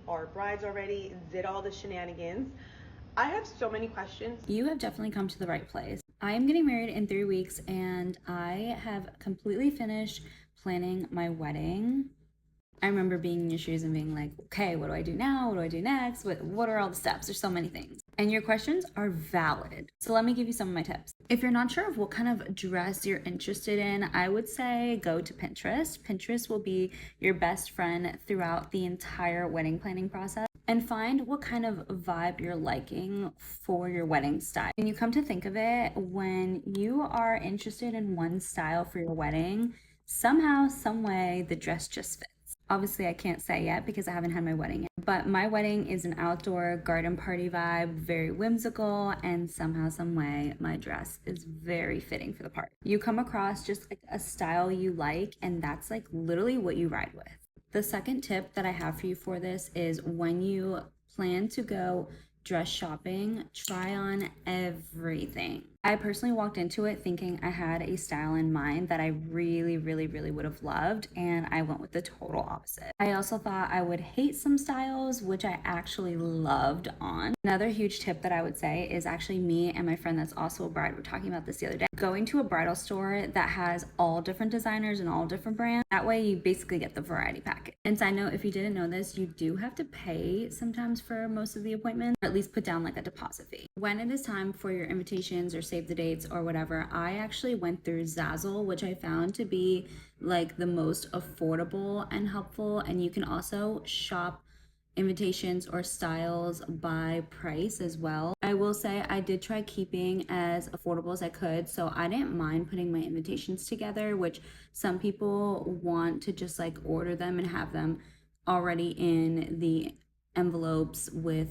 are brides already, did all the shenanigans. I have so many questions. You have definitely come to the right place. I am getting married in 3 weeks and I have completely finished planning my wedding. I remember being in your shoes and being like, okay, what do I do now? What do I do next? What are all the steps? There's so many things. And your questions are valid. So let me give you some of my tips. If you're not sure of what kind of dress you're interested in, I would say go to Pinterest. Pinterest will be your best friend throughout the entire wedding planning process, and find what kind of vibe you're liking for your wedding style. When you come to think of it, when you are interested in one style for your wedding, somehow, some way, the dress just fits. Obviously, I can't say yet because I haven't had my wedding yet, but my wedding is an outdoor garden party vibe, very whimsical, and somehow, some way, my dress is very fitting for the party. You come across just like a style you like, and that's like literally what you ride with. The second tip that I have for you for this is when you plan to go dress shopping, try on everything. I personally walked into it thinking I had a style in mind that I really, really, really would have loved, and I went with the total opposite. I also thought I would hate some styles, which I actually loved on. Another huge tip that I would say is actually me and my friend that's also a bride, we're talking about this the other day, going to a bridal store that has all different designers and all different brands. That way you basically get the variety package. And side note, if you didn't know this, you do have to pay sometimes for most of the appointments, or at least put down like a deposit fee. When it is time for your invitations or save the dates or whatever, I actually went through Zazzle, which I found to be like the most affordable and helpful. And you can also shop invitations or styles by price as well. I will say I did try keeping as affordable as I could, so I didn't mind putting my invitations together, which some people want to just like order them and have them already in the envelopes with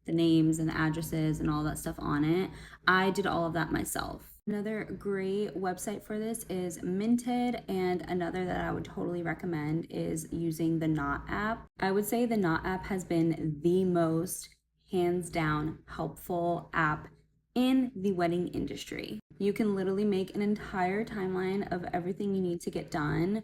the names and the addresses and all that stuff on it. I did all of that myself. Another great website for this is Minted, and another that I would totally recommend is using the Knot app. I would say the Knot app has been the most hands down helpful app in the wedding industry. You can literally make an entire timeline of everything you need to get done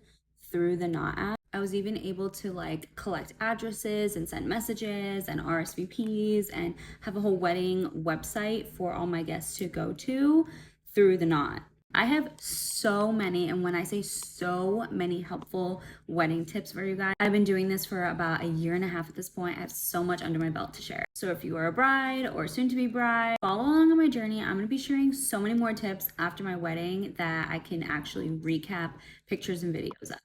through the Knot app. I was even able to like collect addresses and send messages and RSVPs and have a whole wedding website for all my guests to go to through the Knot. I have so many, and when I say so many helpful wedding tips for you guys, I've been doing this for about a year and a half at this point. I have so much under my belt to share. So if you are a bride or soon to be bride, follow along on my journey. I'm going to be sharing so many more tips after my wedding that I can actually recap pictures and videos of.